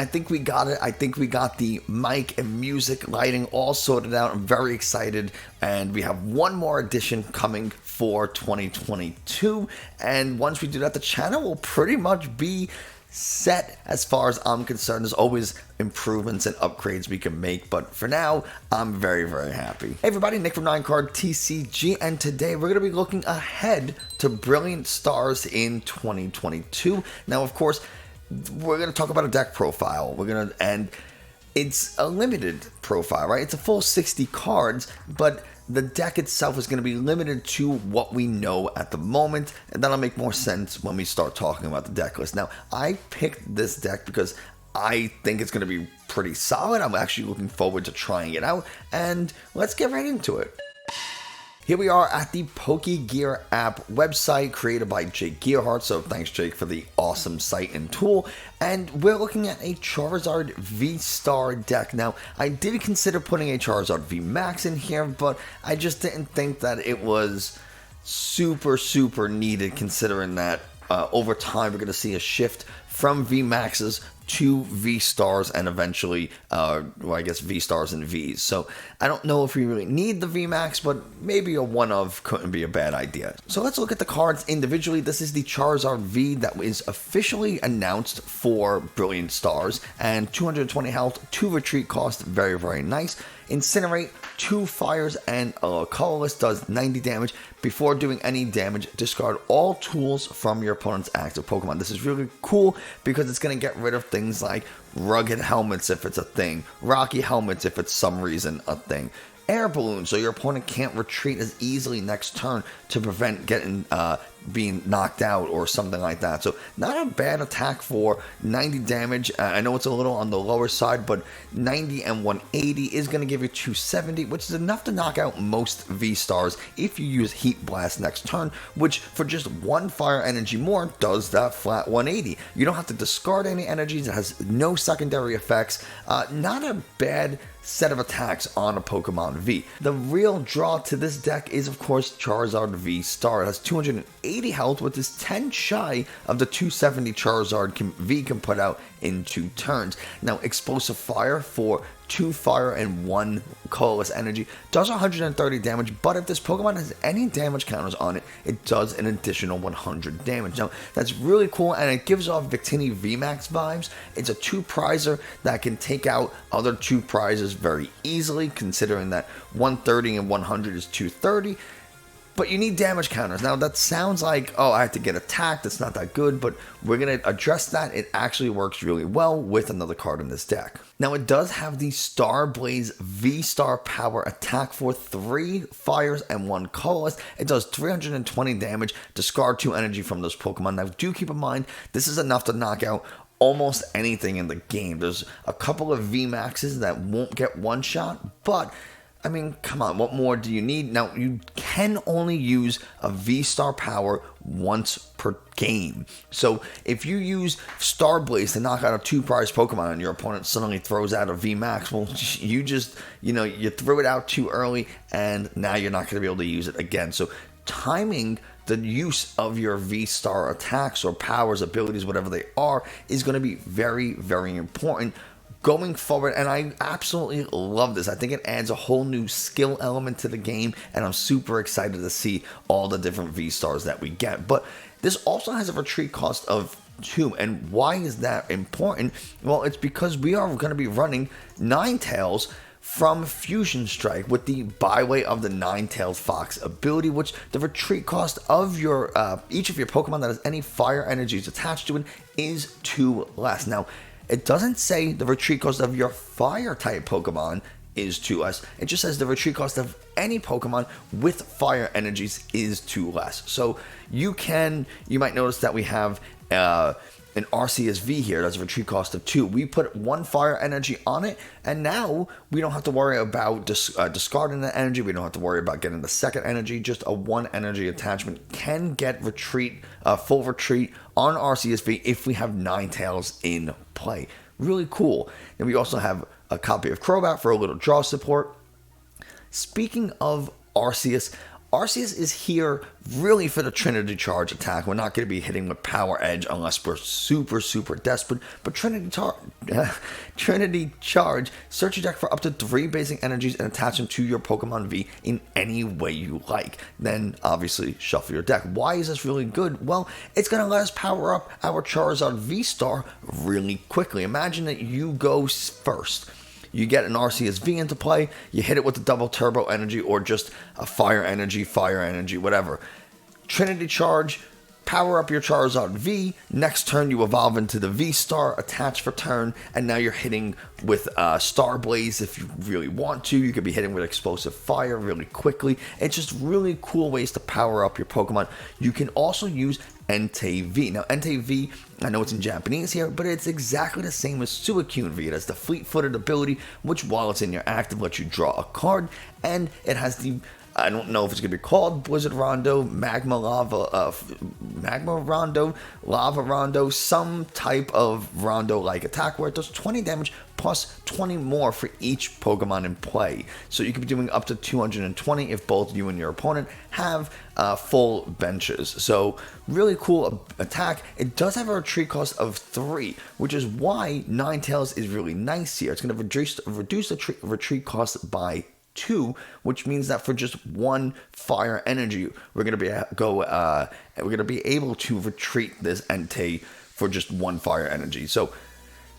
I think we got it. I think we got the mic and music, lighting all sorted out. I'm very excited. And we have one more edition coming for 2022. And once we do that, the channel will pretty much be set as far as I'm concerned. There's always improvements and upgrades we can make, but for now, I'm very, very happy. Hey everybody, Nick from 9Card TCG, and today we're going to be looking ahead to Brilliant Stars in 2022. Now, of course, we're going to talk about a deck profile. And it's a limited profile, right? It's a full 60 cards, but the deck itself is going to be limited to what we know at the moment, and that'll make more sense when we start talking about the deck list. Now, I picked this deck because I think it's going to be pretty solid. I'm actually looking forward to trying it out, and let's get right into it. Here we are at the PokeGear app website created by Jake Gearhart, so thanks Jake for the awesome site and tool. And we're looking at a Charizard VStar deck. Now, I did consider putting a Charizard VMAX in here, but I just didn't think that it was super needed, considering that over time we're going to see a shift from VMAXs to V-Stars and eventually, I guess V-Stars and Vs. So I don't know if we really need the VMAX, but maybe a one-of couldn't be a bad idea. So let's look at the cards individually. This is the Charizard V that is officially announced for Brilliant Stars, and 220 health, 2 retreat cost, very nice. Incinerate, 2 fires, and colorless, does 90 damage. Before doing any damage, discard all tools from your opponent's active Pokemon. This is really cool because it's going to get rid of things like rugged helmets if it's a thing, rocky helmets if it's some reason a thing, air balloons so your opponent can't retreat as easily next turn to prevent getting being knocked out or something like that. So not a bad attack for 90 damage. I know it's a little on the lower side, but 90 and 180 is going to give you 270, which is enough to knock out most V-Stars if you use Heat Blast next turn, which for just 1 fire energy more does that flat 180. You don't have to discard any energies. It has no secondary effects. Not a bad set of attacks on a Pokemon V. The real draw to this deck is, of course, Charizard V-Star. It has 280 health, which is 10 shy of the 270 Charizard V can put out in 2 turns. Now, Explosive Fire for 2 fire and 1 colorless energy does 130 damage, but if this Pokemon has any damage counters on it, it does an additional 100 damage. Now, that's really cool, and it gives off Victini VMAX vibes. It's a 2-prizer that can take out other 2 prizes very easily, considering that 130 and 100 is 230. But you need damage counters. Now, that sounds like, oh, I have to get attacked. That's not that good, but we're going to address that. It actually works really well with another card in this deck. Now, it does have the Starblaze V-Star Power attack for 3 fires and 1 colorless. It does 320 damage, discard 2 energy from those Pokemon. Now, do keep in mind, this is enough to knock out almost anything in the game. There's a couple of VMAXs that won't get one shot, but I mean, come on, what more do you need? Now, you can only use a V-Star Power once per game. So, if you use Starblaze to knock out a 2-prize Pokemon and your opponent suddenly throws out a VMAX, well, you just, you threw it out too early, and now you're not going to be able to use it again. So, timing the use of your V-Star attacks or powers, abilities, whatever they are, is going to be very important going forward, and I absolutely love this. I think it adds a whole new skill element to the game, and I'm super excited to see all the different V-Stars that we get. But this also has a retreat cost of 2, and why is that important? Well, it's because we are going to be running Ninetales from Fusion Strike with the Byway of the Ninetales Fox ability, which the retreat cost of your each of your Pokemon that has any fire energies attached to it is 2 less. Now, it doesn't say the retreat cost of your fire-type Pokemon is 2 less. It just says the retreat cost of any Pokemon with fire energies is 2 less. So you might notice that we have an RCSV here that's a retreat cost of 2. We put 1 fire energy on it, and now we don't have to worry about discarding the energy. We don't have to worry about getting the second energy. Just a 1 energy attachment can get full retreat on RCSV if we have Ninetales in play. Really cool. And we also have a copy of Crobat for a little draw support. Speaking of Arceus, Arceus is here really for the Trinity Charge attack. We're not going to be hitting with Power Edge unless we're super desperate. But Trinity Charge, search your deck for up to 3 basic energies and attach them to your Pokemon V in any way you like. Then, obviously, shuffle your deck. Why is this really good? Well, it's going to let us power up our Charizard VStar really quickly. Imagine that you go first. You get an Arceus V into play, you hit it with the double turbo energy or just a fire energy, whatever. Trinity Charge, power up your Charizard V. Next turn, you evolve into the V-Star, attach for turn, and now you're hitting with Star Blaze if you really want to. You could be hitting with Explosive Fire really quickly. It's just really cool ways to power up your Pokemon. You can also use Entei V. Now, Entei V, I know it's in Japanese here, but it's exactly the same as Suicune V. It has the fleet-footed ability, which while it's in your active, lets you draw a card, and it has the, I don't know if it's going to be called Blizzard Rondo, Magma Rondo, Lava Rondo, some type of Rondo-like attack where it does 20 damage plus 20 more for each Pokemon in play. So you could be doing up to 220 if both you and your opponent have full benches. So really cool attack. It does have a retreat cost of 3, which is why Ninetales is really nice here. It's going to reduce the retreat cost by 2, which means that for just 1 fire energy, we're gonna be able to retreat this Entei for just 1 fire energy. So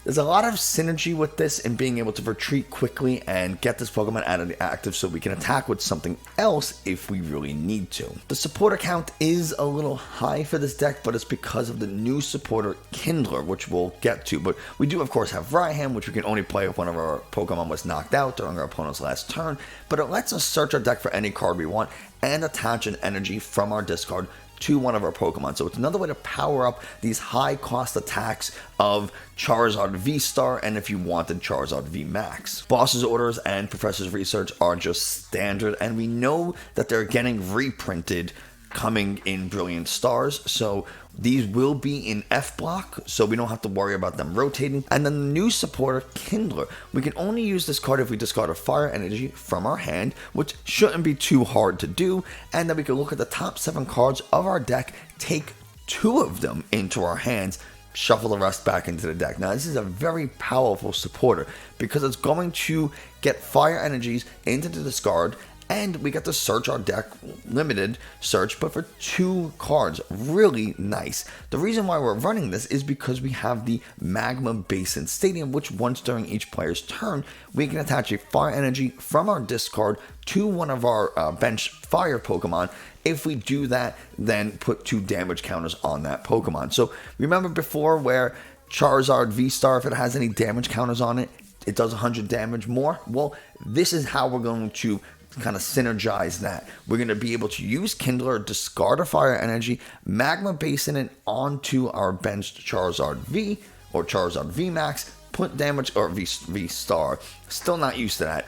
there's a lot of synergy with this in being able to retreat quickly and get this Pokemon out of the active so we can attack with something else if we really need to. The supporter count is a little high for this deck, but it's because of the new supporter Kindler, which we'll get to. But we do, of course, have Raihan, which we can only play if one of our Pokemon was knocked out during our opponent's last turn. But it lets us search our deck for any card we want and attach an energy from our discard to one of our Pokemon. So it's another way to power up these high cost attacks of Charizard V-Star and if you wanted Charizard V-Max. Boss's Orders and Professor's Research are just standard, and we know that they're getting reprinted coming in Brilliant Stars, so these will be in F block, so we don't have to worry about them rotating. And then the new supporter Kindler, we can only use this card if we discard a fire energy from our hand, which shouldn't be too hard to do. And then we can look at the top 7 cards of our deck, take 2 of them into our hands, shuffle the rest back into the deck. Now this is a very powerful supporter because it's going to get fire energies into the discard, and we get to search our deck, limited search, but for 2 cards. Really nice. The reason why we're running this is because we have the Magma Basin Stadium, which once during each player's turn, we can attach a fire energy from our discard to one of our bench fire Pokemon. If we do that, then put 2 damage counters on that Pokemon. So remember before where Charizard V-Star, if it has any damage counters on it, it does 100 damage more? Well, this is how we're going to kind of synergize that. We're going to be able to use Kindler, discard a fire energy, Magma Basin it onto our benched Charizard V or Charizard V Max, put damage, or V Star, still not used to that,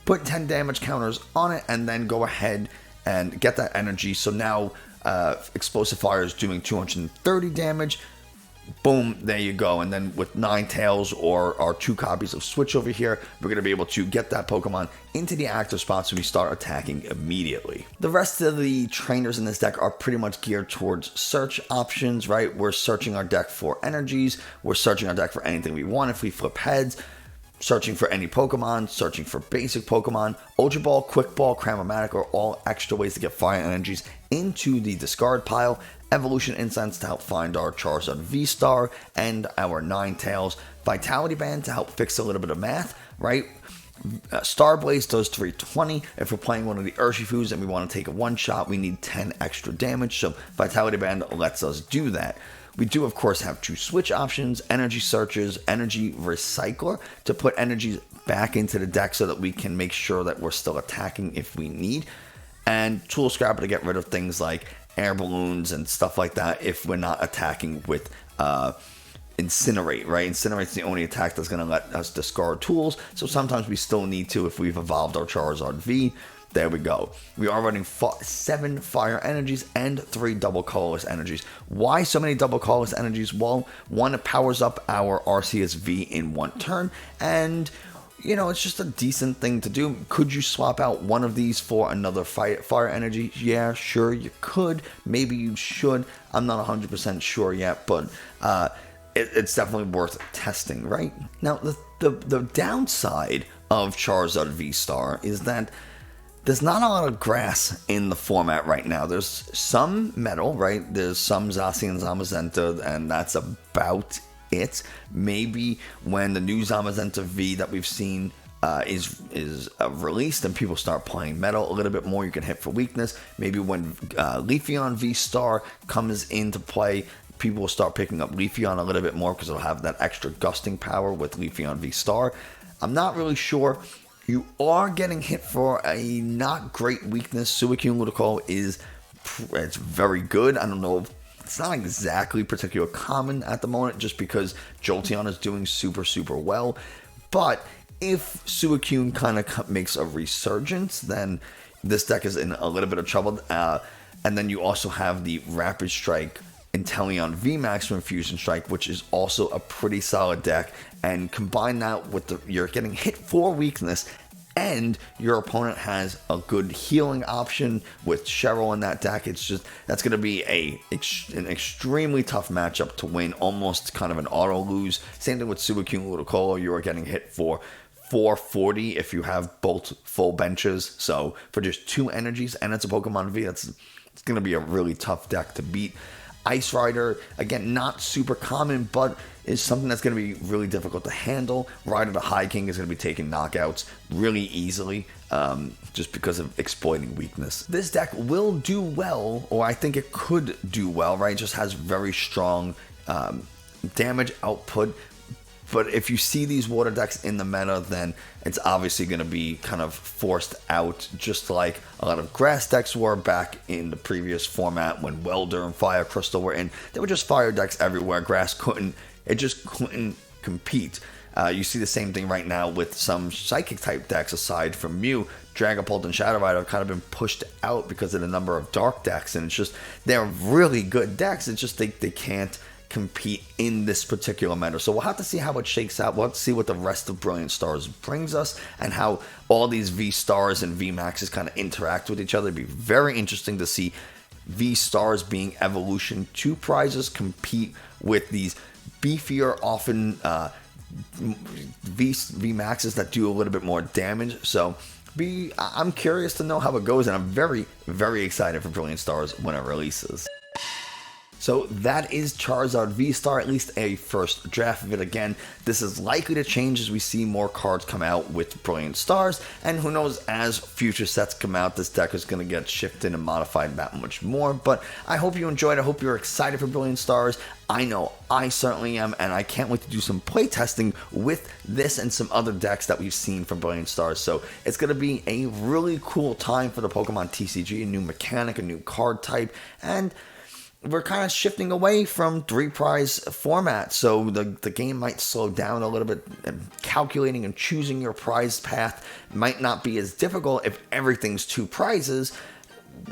put 10 damage counters on it, and then go ahead and get that energy. So now Explosive Fire is doing 230 damage. Boom, there you go. And then with Ninetales or our 2 copies of Switch over here, we're going to be able to get that Pokemon into the active spot so we start attacking immediately. The rest of the trainers in this deck are pretty much geared towards search options, right? We're searching our deck for energies. We're searching our deck for anything we want if we flip heads. Searching for any Pokemon, searching for basic Pokemon. Ultra Ball, Quick Ball, Cram-O-Matic are all extra ways to get fire energies into the discard pile. Evolution Incense to help find our Charizard V-Star and our Ninetales. Vitality Band to help fix a little bit of math, right? Star Blaze does 320. If we're playing one of the Urshifus and we want to take a one-shot, we need 10 extra damage, so Vitality Band lets us do that. We do, of course, have 2 switch options, Energy Searches, Energy Recycler, to put energies back into the deck so that we can make sure that we're still attacking if we need, and Tool Scrapper to get rid of things like air balloons and stuff like that if we're not attacking with Incinerate, right? Incinerate's the only attack that's going to let us discard tools, so sometimes we still need to if we've evolved our Charizard V. There we go. We are running 7 fire energies and 3 double colorless energies. Why so many double colorless energies? Well, one, it powers up our Arceus V in 1 turn, and it's just a decent thing to do. Could you swap out one of these for another fire energy? Yeah, sure, you could. Maybe you should. I'm not 100% sure yet, but it's definitely worth testing, right? Now, the downside of Charizard VStar is that there's not a lot of grass in the format right now. There's some metal, right? There's some Zacian and Zamazenta, and that's about it. Maybe when the new Zamazenta V that we've seen is released and people start playing metal a little bit more, you can hit for weakness. Maybe when Leafeon V-Star comes into play, people will start picking up Leafeon a little bit more because it'll have that extra gusting power with Leafeon V-Star. I'm not really sure. You are getting hit for a not great weakness. Suicune Ludicolo it's very good. I don't know. It's not exactly particularly common at the moment just because Jolteon is doing super, super well. But if Suicune kind of makes a resurgence, then this deck is in a little bit of trouble. And then you also have the Rapid Strike Inteleon VMAX from Fusion Strike, which is also a pretty solid deck. And combine that with you're getting hit for weakness, and your opponent has a good healing option with Cheryl in that deck. That's going to be an extremely tough matchup to win, almost kind of an auto lose. Same thing with Suicune Ludicolo. You are getting hit for 440 if you have both full benches. So for just 2 energies, and it's a Pokemon V, it's going to be a really tough deck to beat. Ice Rider, again, not super common, but is something that's going to be really difficult to handle. Rider the High King is going to be taking knockouts really easily just because of exploiting weakness. This deck will do well, or I think it could do well, right? It just has very strong damage output. But if you see these water decks in the meta, then it's obviously going to be kind of forced out, just like a lot of grass decks were back in the previous format when Welder and Fire Crystal were in. They were just fire decks everywhere. Grass couldn't compete. You see the same thing right now with some Psychic type decks aside from Mew. Dragapult and Shadow Rider have kind of been pushed out because of the number of dark decks, and it's just, they're really good decks. It's just they can't compete in this particular meta. So we'll have to see how it shakes out. We'll have to see what the rest of Brilliant Stars brings us and how all these V-Stars and V-Maxes kind of interact with each other. It'd be very interesting to see V-Stars being Evolution 2 prizes compete with these beefier, often V-Maxes that do a little bit more damage. So I'm curious to know how it goes, and I'm very, very excited for Brilliant Stars when it releases. So that is Charizard V-Star, at least a first draft of it. Again, this is likely to change as we see more cards come out with Brilliant Stars, and who knows, as future sets come out, this deck is going to get shifted and modified that much more. But I hope you enjoyed. I hope you're excited for Brilliant Stars. I know I certainly am, and I can't wait to do some playtesting with this and some other decks that we've seen from Brilliant Stars. So it's going to be a really cool time for the Pokemon TCG, a new mechanic, a new card type, and we're kind of shifting away from 3-prize format, so the game might slow down a little bit, and calculating and choosing your prize path might not be as difficult if everything's 2 prizes.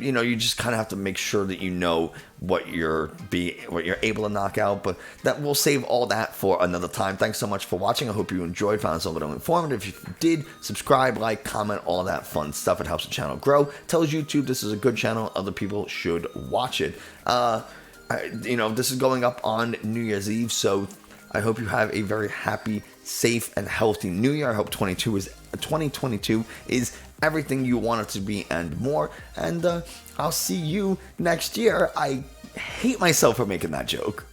You just kind of have to make sure that you know what you're able to knock out, but that will save all that for another time. Thanks so much for watching. I hope you enjoyed, found this a little informative. If you did, subscribe, like, comment, all that fun stuff. It helps the channel grow. Tells YouTube this is a good channel. Other people should watch it. This is going up on New Year's Eve, so I hope you have a very happy, safe, and healthy New Year. I hope 2022 is everything you want it to be and more. And I'll see you next year. I hate myself for making that joke.